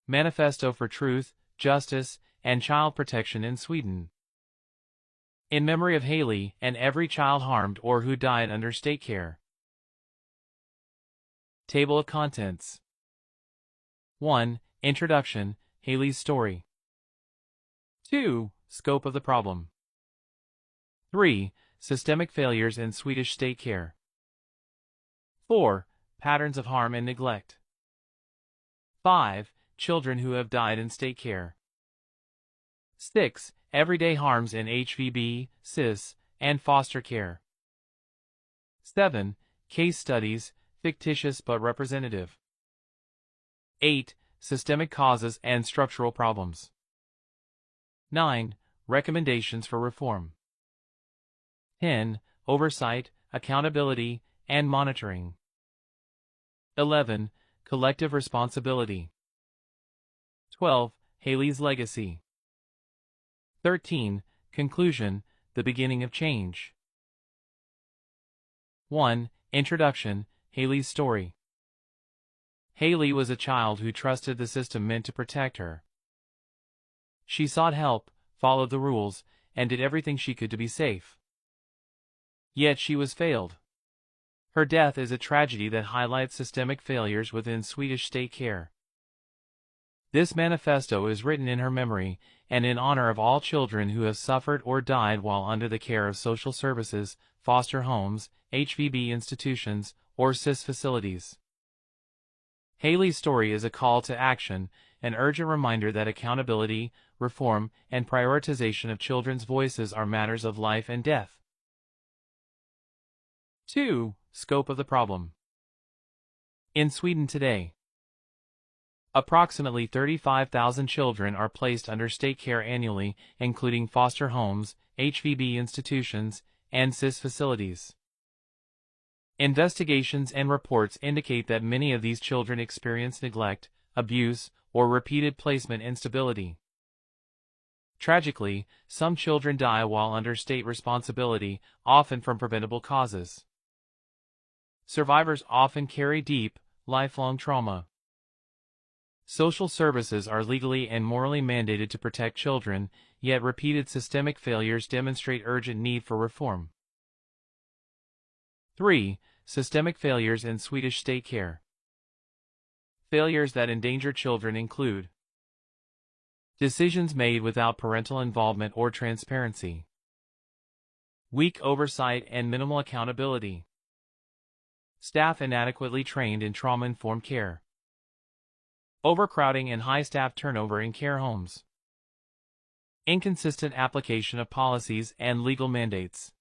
Manifesto for Truth, Justice, and Child Protection in Sweden. In memory of Haley and every child harmed or who died under state care. Table of Contents. 1. Introduction, Haley's story. 2. Scope of the problem. 3. Systemic failures in Swedish state care. 4. Patterns of harm and neglect. 5. Children who have died in state care. 6. Everyday harms in HVB, CIS, and foster care. 7. Case studies, fictitious but representative. 8. Systemic causes and structural problems. 9. Recommendations for reform. 10. Oversight, accountability, and monitoring. 11. Collective responsibility. 12. Haley's legacy. 13. Conclusion, the beginning of change. 1. Introduction, Haley's story. Haley was a child who trusted the system meant to protect her. She sought help, followed the rules, and did everything she could to be safe. Yet she was failed. Her death is a tragedy that highlights systemic failures within Swedish state care. This manifesto is written in her memory and in honor of all children who have suffered or died while under the care of social services, foster homes, HVB institutions, or CIS facilities. Haley's story is a call to action, an urgent reminder that accountability, reform, and prioritization of children's voices are matters of life and death. 2. Scope of the problem. In Sweden today, approximately 35,000 children are placed under state care annually, including foster homes, HVB institutions, and CIS facilities. Investigations and reports indicate that many of these children experience neglect, abuse, or repeated placement instability. Tragically, some children die while under state responsibility, often from preventable causes. Survivors often carry deep, lifelong trauma. Social services are legally and morally mandated to protect children, yet repeated systemic failures demonstrate urgent need for reform. 3. Systemic failures in Swedish state care. Failures that endanger children include decisions made without parental involvement or transparency, weak oversight and minimal accountability, staff inadequately trained in trauma-informed care, overcrowding and high staff turnover in care homes, inconsistent application of policies and legal mandates.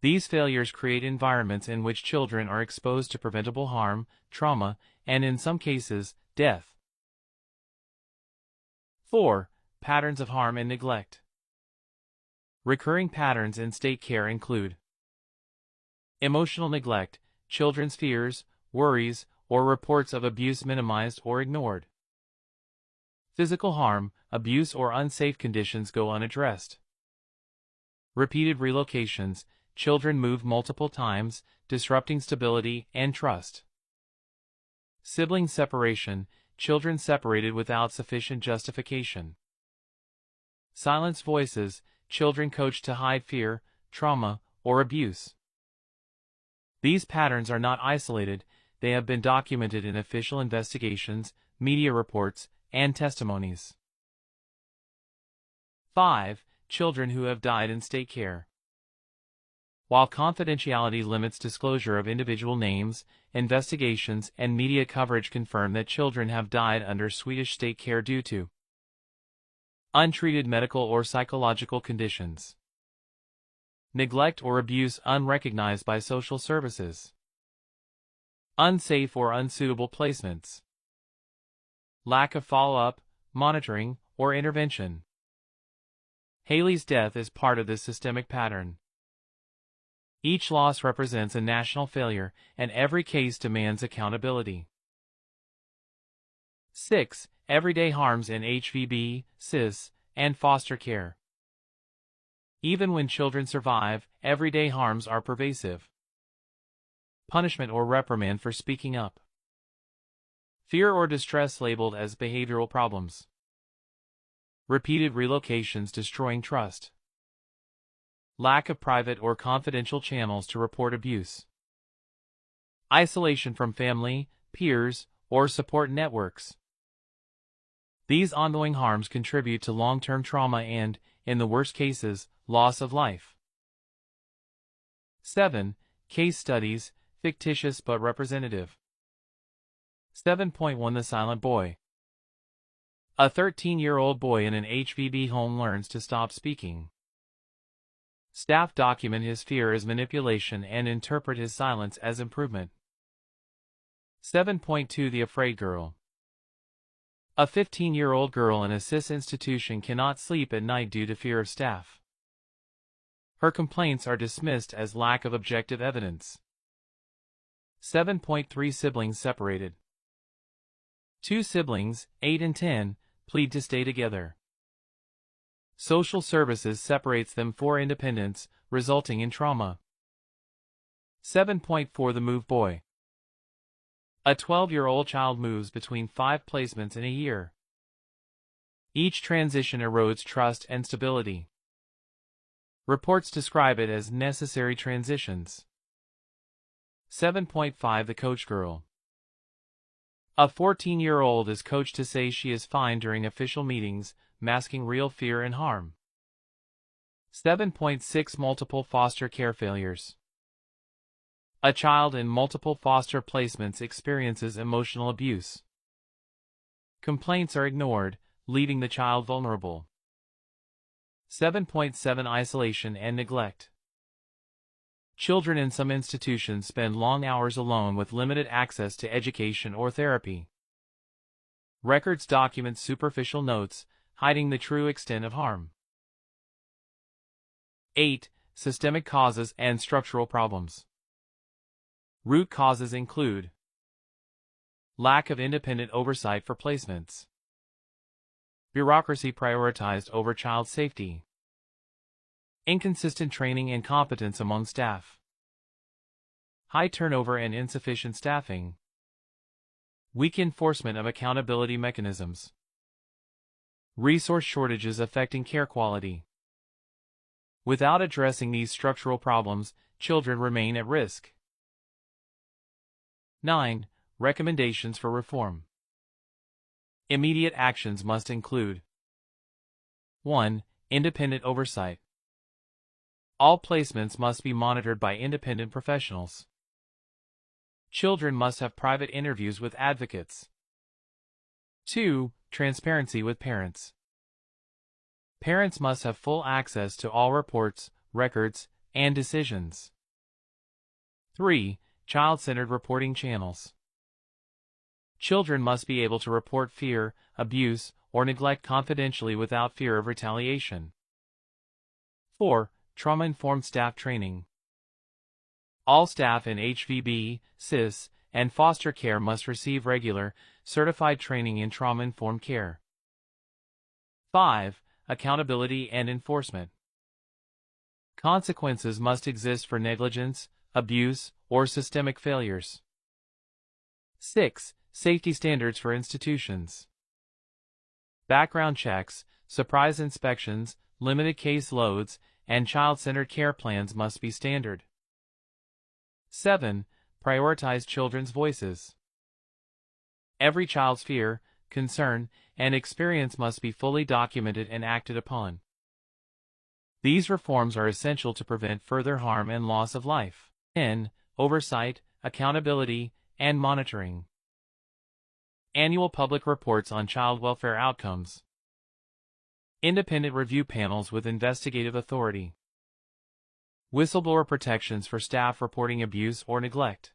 These failures create environments in which children are exposed to preventable harm, trauma, and in some cases, death. 4. Patterns of harm and neglect. Recurring patterns in state care include emotional neglect, children's fears, worries, or reports of abuse minimized or ignored. Physical harm, abuse or unsafe conditions go unaddressed. Repeated relocations, children move multiple times, disrupting stability and trust. Sibling separation, children separated without sufficient justification. Silenced voices, children coached to hide fear, trauma, or abuse. These patterns are not isolated, they have been documented in official investigations, media reports, and testimonies. 5. Children who have died in state care. While confidentiality limits disclosure of individual names, investigations and media coverage confirm that children have died under Swedish state care due to untreated medical or psychological conditions, neglect or abuse unrecognized by social services, unsafe or unsuitable placements, lack of follow-up, monitoring, or intervention. Haley's death is part of this systemic pattern. Each loss represents a national failure, and every case demands accountability. 6. Everyday harms in HVB, CIS, and foster care. Even when children survive, everyday harms are pervasive. Punishment or reprimand for speaking up. Fear or distress labeled as behavioral problems. Repeated relocations destroying trust. Lack of private or confidential channels to report abuse. Isolation from family, peers, or support networks. These ongoing harms contribute to long-term trauma and, in the worst cases, loss of life. 7. Case studies, fictitious but representative. 7.1 The Silent Boy. A 13-year-old boy in an HVB home learns to stop speaking. Staff document his fear as manipulation and interpret his silence as improvement. 7.2 The Afraid Girl. A 15-year-old girl in a CIS institution cannot sleep at night due to fear of staff. Her complaints are dismissed as lack of objective evidence. 7.3 Siblings separated. Two siblings, 8 and 10, plead to stay together. Social services separates them for independence, resulting in trauma. 7.4 The Move Boy. A 12-year-old child moves between 5 placements in a year. Each transition erodes trust and stability. Reports describe it as necessary transitions. 7.5 The Coach Girl. A 14-year-old is coached to say she is fine during official meetings, masking real fear and harm. 7.6 Multiple foster care failures. A child in multiple foster placements experiences emotional abuse. Complaints are ignored, leaving the child vulnerable. 7.7 Isolation and neglect. Children in some institutions spend long hours alone with limited access to education or therapy. Records document superficial notes, hiding the true extent of harm. 8. Systemic causes and structural problems. Root causes include lack of independent oversight for placements, bureaucracy prioritized over child safety, inconsistent training and competence among staff, high turnover and insufficient staffing, weak enforcement of accountability mechanisms, resource shortages affecting care quality. Without addressing these structural problems, children remain at risk. 9. Recommendations for reform. Immediate actions must include 1. Independent oversight. All placements must be monitored by independent professionals. Children must have private interviews with advocates. 2. Transparency with parents. Parents must have full access to all reports, records, and decisions. 3. Child-centered reporting channels. Children must be able to report fear, abuse, or neglect confidentially without fear of retaliation. 4. Trauma-informed staff training. All staff in HVB, CIS, and foster care must receive regular, certified training in trauma-informed care. 5. Accountability and enforcement. Consequences must exist for negligence, abuse, or systemic failures. 6. Safety standards for institutions. Background checks, surprise inspections, limited case loads, and child-centered care plans must be standard. 7. Prioritize children's voices. Every child's fear, concern, and experience must be fully documented and acted upon. These reforms are essential to prevent further harm and loss of life. 10. Oversight, accountability, and monitoring. Annual public reports on child welfare outcomes. Independent review panels with investigative authority. Whistleblower protections for staff reporting abuse or neglect.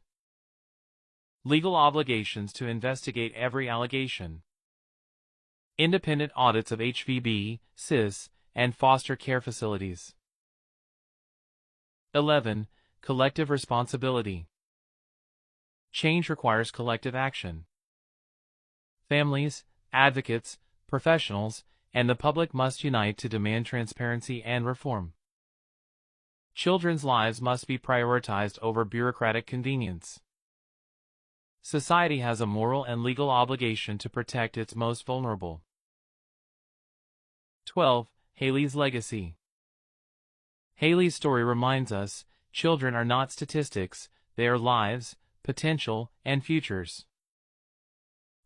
Legal obligations to investigate every allegation. Independent audits of HVB, CIS, and foster care facilities. 11. Collective responsibility. Change requires collective action. Families, advocates, professionals, and the public must unite to demand transparency and reform. Children's lives must be prioritized over bureaucratic convenience. Society has a moral and legal obligation to protect its most vulnerable. 12. Haley's legacy. Haley's story reminds us, children are not statistics, they are lives, potential, and futures.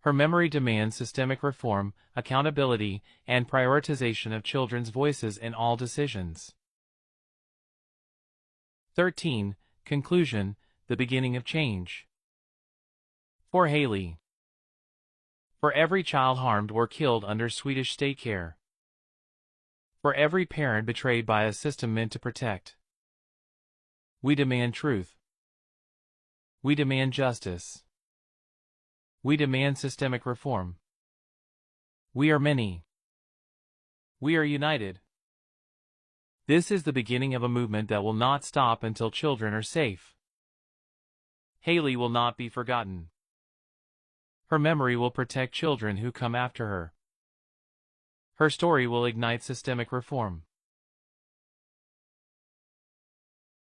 Her memory demands systemic reform, accountability, and prioritization of children's voices in all decisions. 13. Conclusion, the beginning of change. For Haley. For every child harmed or killed under Swedish state care. For every parent betrayed by a system meant to protect. We demand truth. We demand justice. We demand systemic reform. We are many. We are united. This is the beginning of a movement that will not stop until children are safe. Haley will not be forgotten. Her memory will protect children who come after her. Her story will ignite systemic reform.